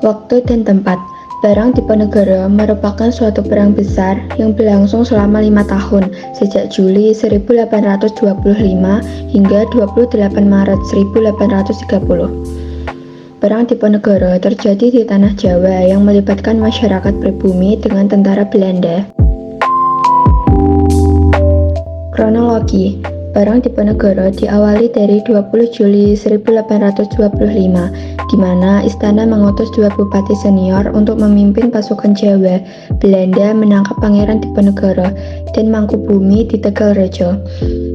Waktu dan tempat. Perang Diponegoro merupakan suatu perang besar yang berlangsung selama 5 tahun, sejak Juli 1825 hingga 28 Maret 1830. Perang Diponegoro terjadi di tanah Jawa yang melibatkan masyarakat pribumi dengan tentara Belanda. Kronologi. Perang Diponegoro diawali dari 20 Juli 1825, di mana istana mengutus 2 bupati senior untuk memimpin pasukan Jawa. Belanda menangkap Pangeran Diponegoro dan Mangkubumi di Tegalrejo.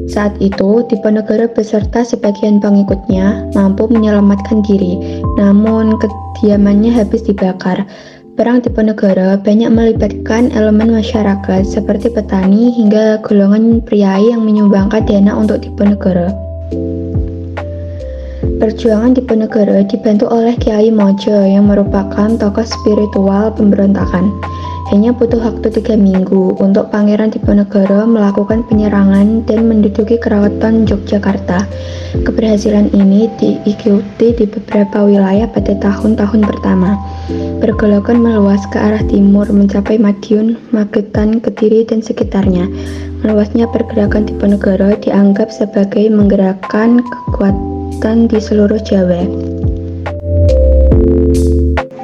Saat itu, Diponegoro beserta sebagian pengikutnya mampu menyelamatkan diri, namun kediamannya habis dibakar. Perang Diponegoro banyak melibatkan elemen masyarakat seperti petani hingga golongan priai yang menyumbangkan dana untuk Diponegoro. Perjuangan Diponegoro dibantu oleh Kiai Mojo yang merupakan tokoh spiritual pemberontakan. Hanya butuh waktu 3 minggu untuk Pangeran Diponegoro melakukan penyerangan dan menduduki keraton Yogyakarta. Keberhasilan ini diikuti di beberapa wilayah pada tahun-tahun pertama. Pergolakan meluas ke arah timur mencapai Madiun, Magetan, Kediri, dan sekitarnya. Meluasnya pergerakan Diponegoro dianggap sebagai menggerakkan kekuatan di seluruh Jawa.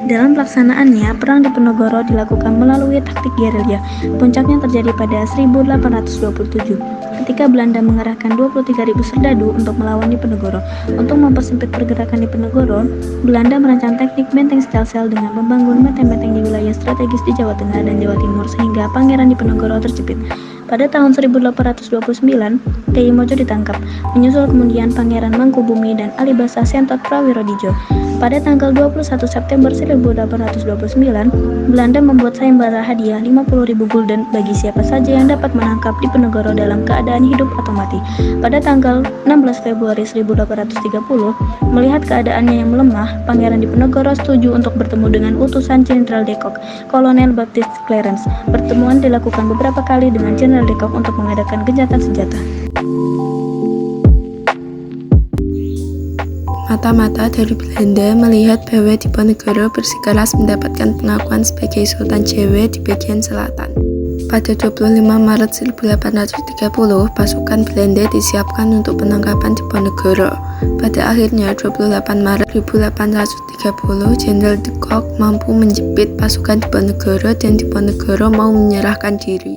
Dalam pelaksanaannya, Perang Diponegoro dilakukan melalui taktik gerilya. Puncaknya terjadi pada 1827, ketika Belanda mengerahkan 23.000 serdadu untuk melawan Diponegoro. Untuk mempersempit pergerakan Diponegoro, Belanda merancang teknik benteng sel-sel dengan membangun benteng-benteng di wilayah strategis di Jawa Tengah dan Jawa Timur sehingga Pangeran Diponegoro terjepit. Pada tahun 1829, Kiai Mojo ditangkap, menyusul kemudian Pangeran Mangkubumi dan Alibasa Sentot Prawirodijo. Pada tanggal 21 September 1829, Belanda membuat sayembara hadiah 50.000 gulden bagi siapa saja yang dapat menangkap Diponegoro dalam keadaan hidup atau mati. Pada tanggal 16 Februari 1830, melihat keadaannya yang melemah, Pangeran Diponegoro setuju untuk bertemu dengan utusan Jenderal de Kock, Kolonel Baptiste Clarence. Pertemuan dilakukan beberapa kali dengan Jenderal de Kock untuk mengadakan gencatan senjata. Mata-mata dari Belanda melihat bahwa Diponegoro bersikeras mendapatkan pengakuan sebagai Sultan Jawa di bagian selatan. Pada 25 Maret 1830, pasukan Belanda disiapkan untuk penangkapan Diponegoro. Pada akhirnya 28 Maret 1830, Jenderal de Kock mampu menjepit pasukan Diponegoro dan Diponegoro mau menyerahkan diri.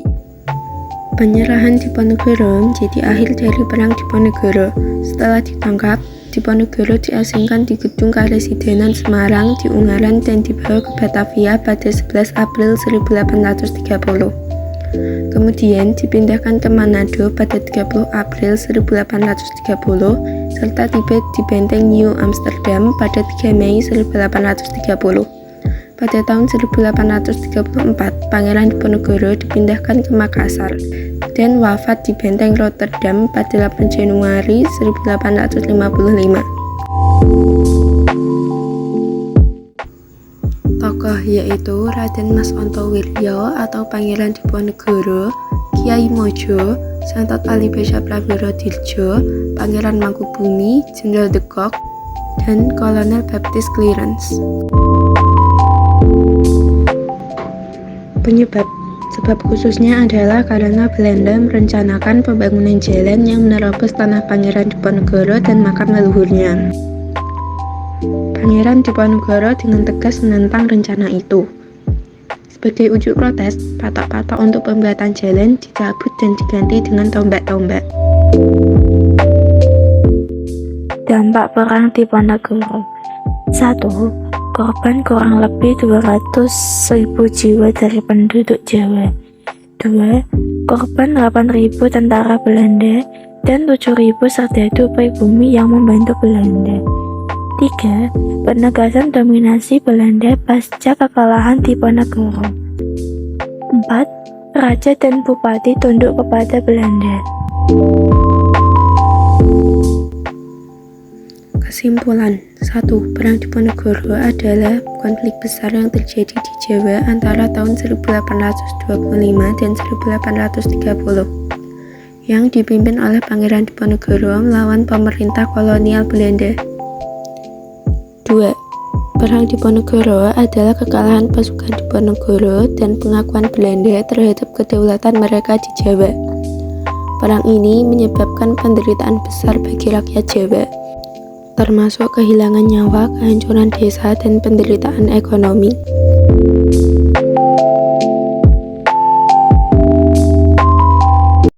Penyerahan Diponegoro menjadi akhir dari Perang Diponegoro. Setelah ditangkap, Diponegoro diasingkan di gedung Karesidenan Semarang di Ungaran dan dibawa ke Batavia pada 11 April 1830. Kemudian dipindahkan ke Manado pada 30 April 1830 serta tiba di Benteng New Amsterdam pada 3 Mei 1830. Pada tahun 1834, Pangeran Diponegoro dipindahkan ke Makassar dan wafat di Benteng Rotterdam pada 8 Januari 1855. Tokoh yaitu Raden Mas Ontowiryo atau Pangeran Diponegoro, Kiai Mojo, Sentot Alibasa Prawirodijo, Pangeran Mangkubumi, Jenderal de Kock, dan Kolonel Baptiste Clarence. Sebab khususnya adalah karena Belanda merencanakan pembangunan jalan yang menerobos tanah Pangeran Diponegoro dan makam leluhurnya. Pangeran Diponegoro dengan tegas menentang rencana itu. Sebagai wujud protes, patok-patok untuk pembuatan jalan dicabut dan diganti dengan tombak-tombak. Dampak Perang Diponegoro. 1. Korban kurang lebih 200.000 jiwa dari penduduk Jawa. 2. Korban 8.000 tentara Belanda dan 7.000 serdadu pribumi yang membantu Belanda. 3. Penegasan dominasi Belanda pasca kekalahan Diponegoro. 4. Raja dan bupati tunduk kepada Belanda. Kesimpulan, 1. Perang Diponegoro adalah konflik besar yang terjadi di Jawa antara tahun 1825 dan 1830 yang dipimpin oleh Pangeran Diponegoro melawan pemerintah kolonial Belanda. 2. Perang Diponegoro adalah kekalahan pasukan Diponegoro dan pengakuan Belanda terhadap kedaulatan mereka di Jawa. Perang ini menyebabkan penderitaan besar bagi rakyat Jawa, termasuk kehilangan nyawa, kehancuran desa, dan penderitaan ekonomi.